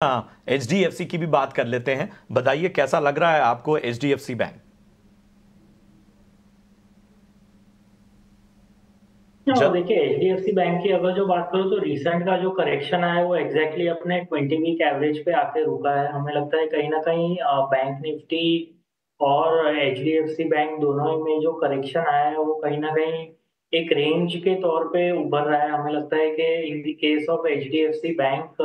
हाँ, एचडीएफसी की भी बात कर लेते हैं। बताइए कैसा लग रहा है आपको एचडीएफसी बैंक? देखिए एचडीएफसी बैंक की अगर जो बात करूँ तो रिसेंट का जो करेक्शन आया है वो एग्जैक्टली अपने 20 वीक एवरेज पे आके रुका है। हमें लगता है कहीं ना कहीं बैंक निफ्टी और एचडीएफसी बैंक दोनों में जो करेक्शन आया है वो कहीं ना कहीं एक रेंज के तौर पे उभर रहा है। हमें लगता है कि in the case of HDFC bank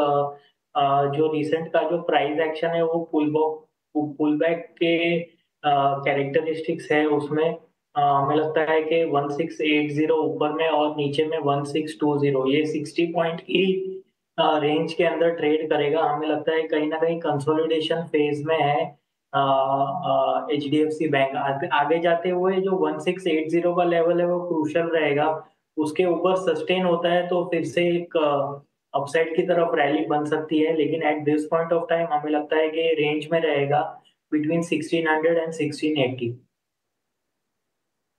जो रिसेंट का जो प्राइस एक्शन है वो पुल बैक के कैरेक्टरिस्टिक्स है उसमें। हमें लगता है कि 1680 ऊपर में और नीचे में 1620, ये 60 पॉइंट की रेंज के अंदर ट्रेड करेगा। हमें लगता है कहीं ना कहीं कंसोलिडेशन फेज में है H D F C bank. आगे जाते हुए जो 1680 का लेवल है वो क्रूशल रहेगा। उसके ऊपर सस्टेन होता है तो फिर से एक अपसाइड की तरफ रैली बन सकती है, लेकिन at this point of time हमें लगता है कि रेंज में रहेगा बिटवीन 1600 एंड 1680।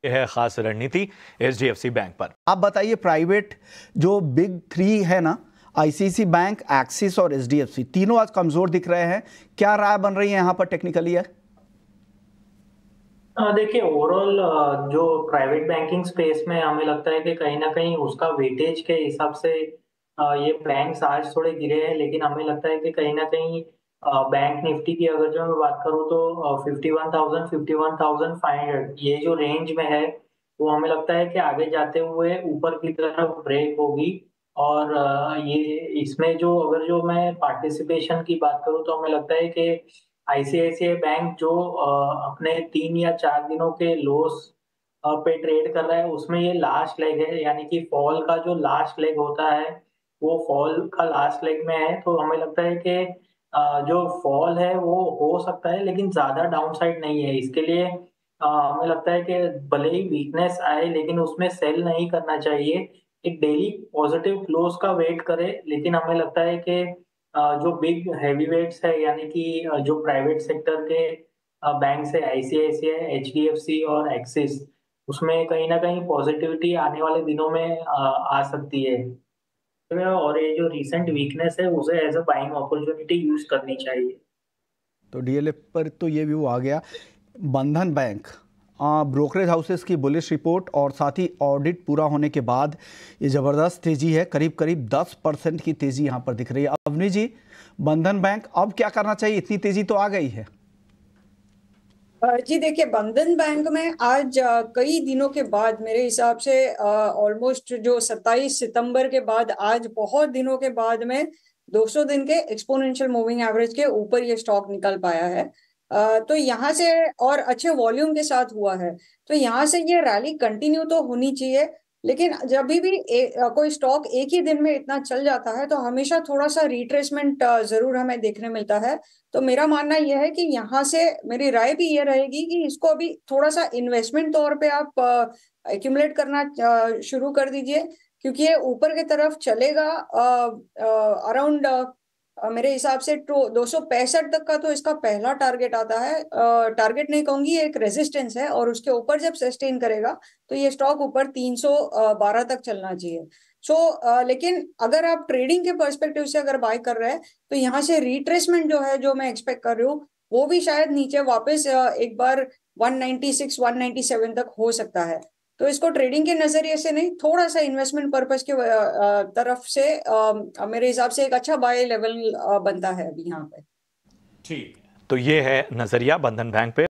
है खास रणनीति एचडीएफसी बैंक पर। आप बताइए, प्राइवेट जो बिग थ्री है ना, आईसीआईसी बैंक, एक्सिस और एचडीएफसी, तीनों आज कमजोर दिख रहे हैं। क्या राय बन रही है यहाँ पर टेक्निकली है? देखिए ओवरऑल जो प्राइवेट बैंकिंग स्पेस में हमें लगता है कि कहीं ना कहीं उसका वेटेज के हिसाब से ये बैंक्स आज थोड़े गिरे हैं, लेकिन हमें लगता है कि कहीं ना कहीं बैंक निफ्टी की अगर जो मैं बात करूँ तो 51,000 51,500 ये जो रेंज में है वो हमें लगता है कि आगे जाते हुए ऊपर की तरफ ब्रेक होगी। और ये इसमें जो अगर जो मैं पार्टिसिपेशन की बात करूँ तो हमें लगता है कि आईसीआईसीआई बैंक जो अपने 3 या 4 दिनों के लोस पे ट्रेड कर रहा है उसमें ये लास्ट लेग है, यानी कि फॉल का जो लास्ट लेग होता है वो फॉल का लास्ट लेग में है। तो हमें लगता है कि जो फॉल है वो हो सकता है लेकिन ज्यादा डाउन साइड नहीं है। इसके लिए हमें लगता है कि भले ही वीकनेस आए लेकिन उसमें सेल नहीं करना चाहिए। एक डेली पॉजिटिव क्लोज का वेट करे, लेकिन हमें लगता है कि जो बिग हैवीवेट्स है यानी कि जो प्राइवेट सेक्टर के बैंक है आईसीआईसीआई, एचडीएफसी और एक्सिस, उसमें कहीं ना कहीं पॉजिटिविटी आने वाले दिनों में आ सकती है। और ये जो रीसेंट वीकनेस है उसे as a buying opportunity use करनी चाहिए। तो डीएलएफ पर तो ये व्यू आ गया। बंधन बैंक, ब्रोकरेज हाउसेस की बुलिश रिपोर्ट और साथ ही ऑडिट पूरा होने के बाद ये ज़बरदस्त तेज़ी है, करीब करीब 10% की तेज़ी यहाँ पर दिख रही है। अवनी जी, बंधन बैंक अब क्या करना चाहिए? इतनी तेज़ी तो आ गई है। जी देखिए, बंधन बैंक में आज कई दिनों के बाद मेरे हिसाब से ऑलमोस्ट जो 27 सितंबर के बाद आज बहुत दिनों के बाद में 200 दिन के एक्सपोनेंशियल मूविंग एवरेज के ऊपर ये स्टॉक निकल पाया है। तो यहाँ से और अच्छे वॉल्यूम के साथ हुआ है, तो यहाँ से ये रैली कंटिन्यू तो होनी चाहिए। लेकिन जब भी कोई स्टॉक एक ही दिन में इतना चल जाता है तो हमेशा थोड़ा सा रिट्रेसमेंट जरूर हमें देखने मिलता है। तो मेरा मानना यह है कि यहाँ से मेरी राय भी ये रहेगी कि इसको अभी थोड़ा सा इन्वेस्टमेंट तौर पे आप एक्यूमुलेट करना शुरू कर दीजिए, क्योंकि ये ऊपर की तरफ चलेगा अराउंड मेरे हिसाब से 265 तक का तो इसका पहला टारगेट आता है। टारगेट नहीं कहूंगी, एक रेजिस्टेंस है, और उसके ऊपर जब सस्टेन करेगा तो ये स्टॉक ऊपर 312 तक चलना चाहिए। लेकिन अगर आप ट्रेडिंग के पर्सपेक्टिव से अगर बाय कर रहे हैं तो यहाँ से रिट्रेसमेंट जो है, जो मैं एक्सपेक्ट कर रही हूँ, वो भी शायद नीचे वापस एक बार 196 197 तक हो सकता है। तो इसको ट्रेडिंग के नजरिए से नहीं, थोड़ा सा इन्वेस्टमेंट पर्पस के तरफ से मेरे हिसाब से एक अच्छा बाय लेवल बनता है अभी यहाँ पे। ठीक, तो ये है नजरिया बंधन बैंक पे।